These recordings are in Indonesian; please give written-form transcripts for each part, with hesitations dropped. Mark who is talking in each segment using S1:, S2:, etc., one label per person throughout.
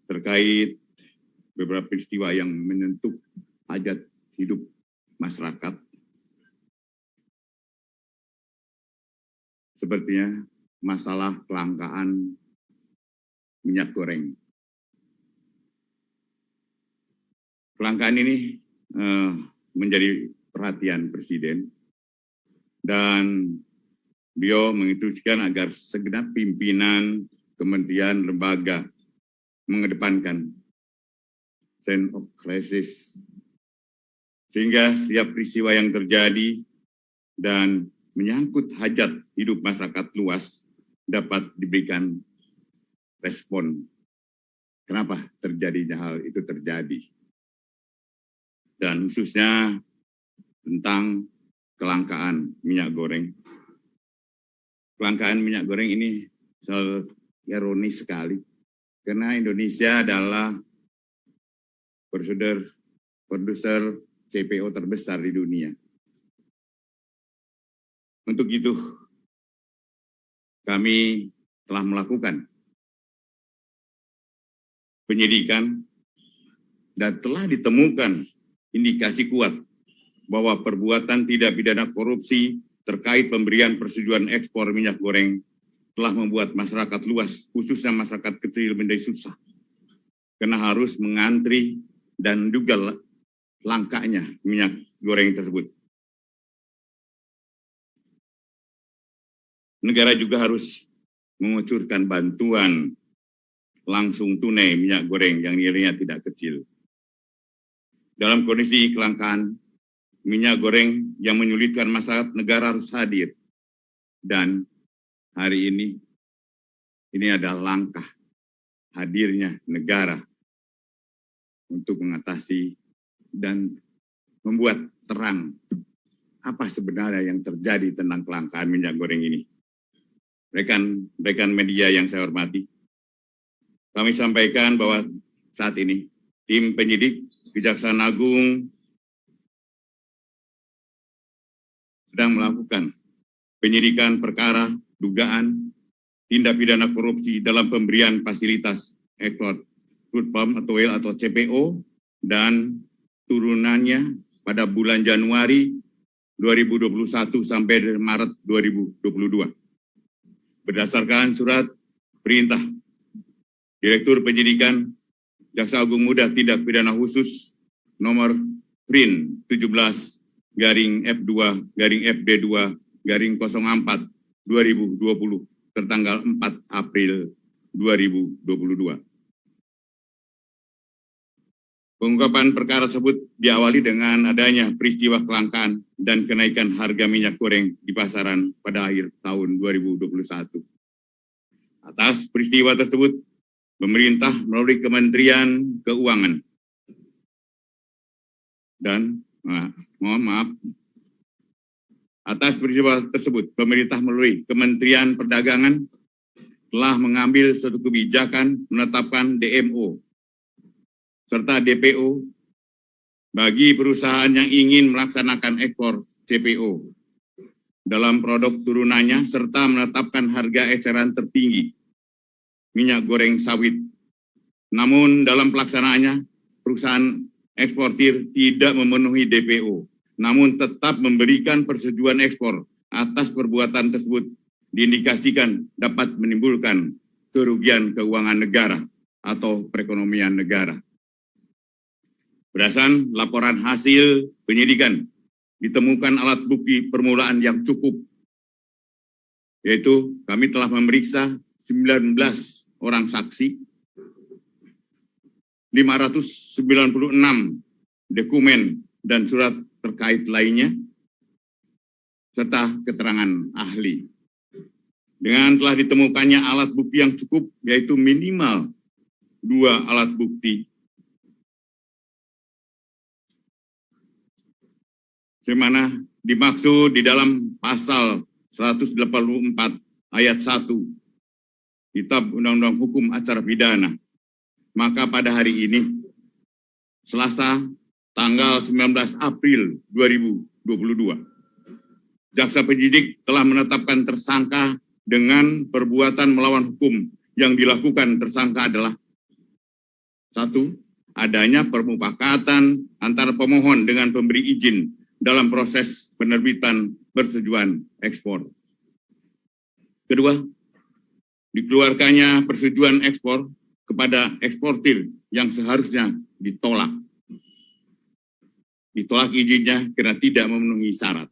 S1: terkait beberapa peristiwa yang menyentuh hajat hidup masyarakat. Sepertinya masalah kelangkaan minyak goreng. Kelangkaan ini menjadi perhatian Presiden dan beliau menginstruksikan agar segenap pimpinan kementerian lembaga mengedepankan sense of crisis sehingga setiap peristiwa yang terjadi dan menyangkut hajat hidup masyarakat luas dapat diberikan respon. Kenapa terjadinya hal itu terjadi? Dan khususnya tentang kelangkaan minyak goreng. Kelangkaan minyak goreng ini ironis sekali, karena Indonesia adalah produser CPO terbesar di dunia. Untuk itu, kami telah melakukan penyidikan dan telah ditemukan indikasi kuat bahwa perbuatan tidak pidana korupsi terkait pemberian persetujuan ekspor minyak goreng telah membuat masyarakat luas, khususnya masyarakat kecil, menjadi susah karena harus mengantri dan juga langkanya minyak goreng tersebut. Negara juga harus mengucurkan bantuan langsung tunai minyak goreng yang nilainya tidak kecil. Dalam kondisi kelangkaan minyak goreng yang menyulitkan masyarakat, negara harus hadir. Dan hari ini adalah langkah hadirnya negara untuk mengatasi dan membuat terang apa sebenarnya yang terjadi tentang kelangkaan minyak goreng ini. Rekan-rekan media yang saya hormati, kami sampaikan bahwa saat ini tim penyidik Kejaksaan Agung sedang melakukan penyidikan perkara dugaan tindak pidana korupsi dalam pemberian fasilitas ekspor crude palm atau oil atau CPO dan turunannya pada bulan Januari 2021 sampai Maret 2022. Berdasarkan surat perintah Direktur Penyidikan Jaksa Agung Muda Tindak Pidana Khusus nomor PRIN 17-F2-FD2-04 2020 tertanggal 4 April 2022. Pengungkapan perkara tersebut diawali dengan adanya peristiwa kelangkaan dan kenaikan harga minyak goreng di pasaran pada akhir tahun 2021. Atas peristiwa tersebut, pemerintah melalui Kementerian Keuangan dan atas peristiwa tersebut, pemerintah melalui Kementerian Perdagangan telah mengambil suatu kebijakan menetapkan DMO serta DPO bagi perusahaan yang ingin melaksanakan ekspor CPO dalam produk turunannya serta menetapkan harga eceran tertinggi minyak goreng sawit. Namun dalam pelaksanaannya, perusahaan eksportir tidak memenuhi DPO, namun tetap memberikan persetujuan ekspor. Atas perbuatan tersebut diindikasikan dapat menimbulkan kerugian keuangan negara atau perekonomian negara. Berdasarkan laporan hasil penyidikan, ditemukan alat bukti permulaan yang cukup, yaitu kami telah memeriksa 19 orang saksi, 596 dokumen dan surat terkait lainnya, serta keterangan ahli. Dengan telah ditemukannya alat bukti yang cukup, yaitu minimal 2 alat bukti. Semana dimaksud di dalam pasal 184 ayat 1 Kitab Undang-Undang Hukum Acara Pidana. Maka pada hari ini, Selasa tanggal 19 April 2022, jaksa penyidik telah menetapkan tersangka dengan perbuatan melawan hukum. Yang dilakukan tersangka adalah Satu, adanya permufakatan antara pemohon dengan pemberi izin dalam proses penerbitan persetujuan ekspor. Kedua, dikeluarkannya persetujuan ekspor kepada eksportir yang seharusnya ditolak. Ditolak izinnya karena tidak memenuhi syarat,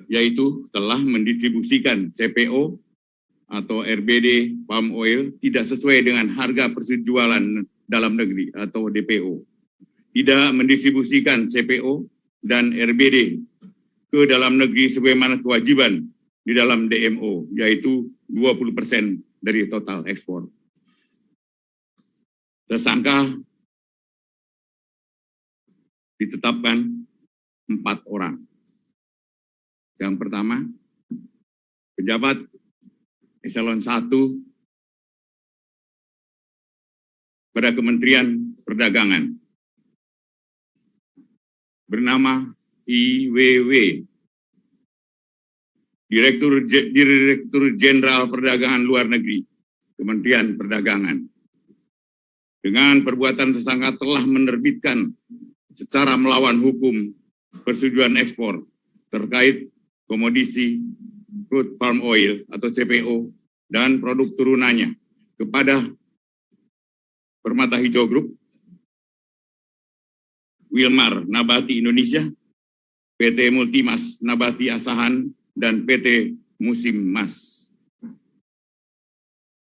S1: yaitu telah mendistribusikan CPO atau RBD palm oil tidak sesuai dengan harga persetujuan dalam negeri atau DPO. Tidak mendistribusikan CPO dan RBD ke dalam negeri sebagaimana kewajiban di dalam DMO, yaitu 20% dari total ekspor. Tersangka ditetapkan 4 orang. Yang pertama, pejabat eselon 1 pada Kementerian Perdagangan bernama IWW, Direktur Jenderal Perdagangan Luar Negeri, Kementerian Perdagangan. Dengan perbuatan tersangka telah menerbitkan secara melawan hukum persetujuan ekspor terkait komoditi crude palm oil atau CPO dan produk turunannya kepada Permata Hijau Group, Wilmar Nabati Indonesia, PT Multimas Nabati Asahan, dan PT Musim Mas.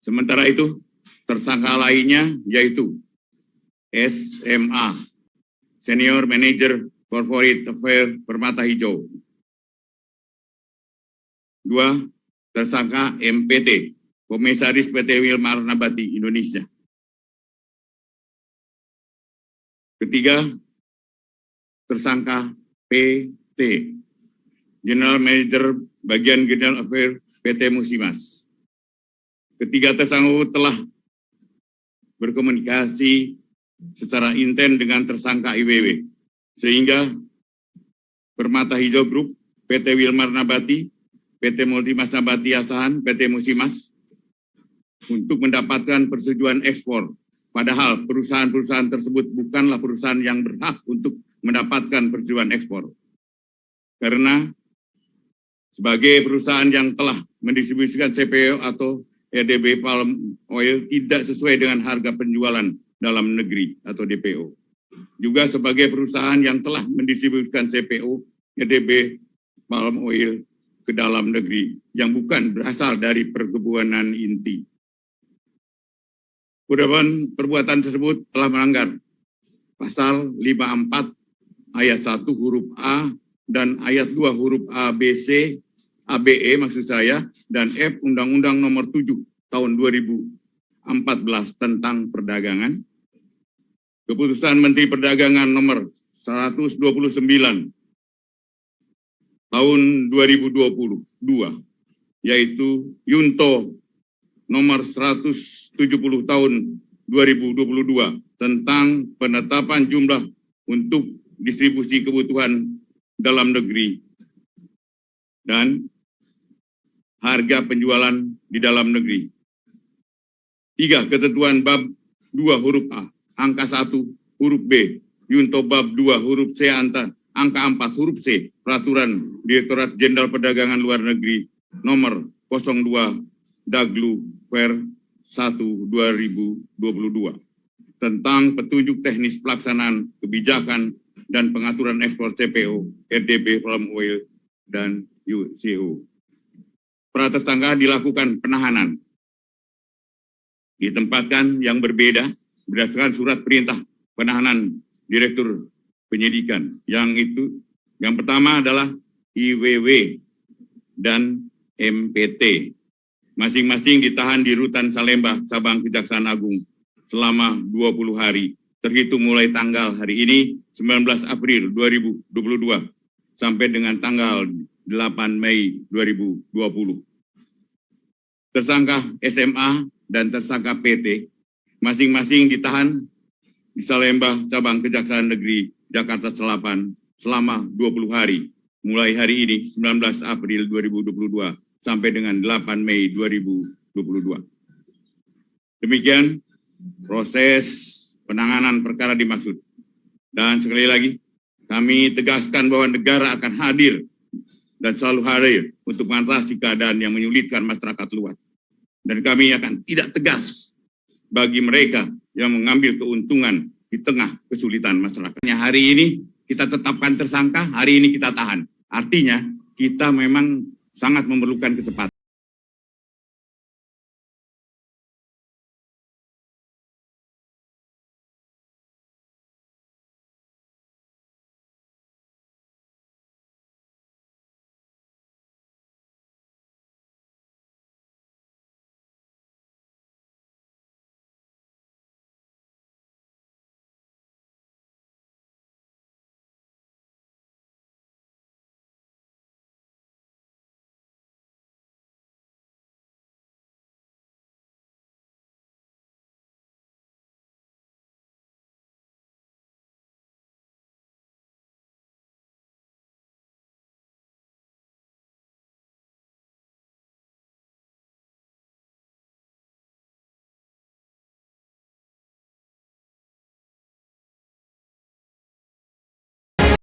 S1: Sementara itu, tersangka lainnya yaitu SMA, Senior Manager Corporate Affairs Permata Hijau. 2, tersangka MPT, Komisaris PT Wilmar Nabati Indonesia. 3, tersangka PT, General Manager Bagian General Affairs PT Musimas. 3 tersangka telah berkomunikasi secara intens dengan tersangka IWW, sehingga Permata Hijau Group, PT Wilmar Nabati, PT Multimas Nabati Asahan, PT Musimas untuk mendapatkan persetujuan ekspor. Padahal perusahaan-perusahaan tersebut bukanlah perusahaan yang berhak untuk mendapatkan persetujuan ekspor. Karena sebagai perusahaan yang telah mendistribusikan CPO atau RDB palm oil tidak sesuai dengan harga penjualan dalam negeri atau DPO. Juga sebagai perusahaan yang telah mendistribusikan CPO, RDB palm oil ke dalam negeri yang bukan berasal dari perkebunan inti. Perbuatan tersebut telah melanggar pasal 54 ayat 1 huruf A dan ayat 2 huruf A, B, C, ABE maksud saya, dan F Undang-Undang Nomor 7 tahun 2014 tentang perdagangan, Keputusan Menteri Perdagangan Nomor 129 tahun 2022, yaitu Yunto Nomor 170 tahun 2022 tentang penetapan jumlah untuk distribusi kebutuhan dalam negeri dan harga penjualan di dalam negeri. 3. Ketentuan bab 2 huruf A, angka 1 huruf B, Yunto bab 2 huruf C, angka 4 huruf C, Peraturan Direktorat Jenderal Perdagangan Luar Negeri nomor 02 Daglu per 1 2022 tentang petunjuk teknis pelaksanaan kebijakan dan pengaturan ekspor CPO, RDB palm oil, dan UCO. Para tersangka dilakukan penahanan, ditempatkan yang berbeda berdasarkan surat perintah penahanan Direktur Penyidikan. Yang pertama adalah IWW dan MPT. Masing-masing ditahan di Rutan Salemba, Cabang Kejaksaan Agung selama 20 hari, terhitung mulai tanggal hari ini, 19 April 2022, sampai dengan tanggal 8 Mei 2020. Tersangka SMA dan tersangka PT masing-masing ditahan di Salemba Cabang Kejaksaan Negeri Jakarta Selatan selama 20 hari, mulai hari ini 19 April 2022 sampai dengan 8 Mei 2022. Demikian proses penanganan perkara dimaksud. Dan sekali lagi, kami tegaskan bahwa negara akan hadir dan selalu hadir untuk mengatasi keadaan yang menyulitkan masyarakat luas. Dan kami akan tidak tegas bagi mereka yang mengambil keuntungan di tengah kesulitan masyarakatnya. Hari ini kita tetapkan tersangka, hari ini kita tahan. Artinya kita memang sangat memerlukan kecepatan.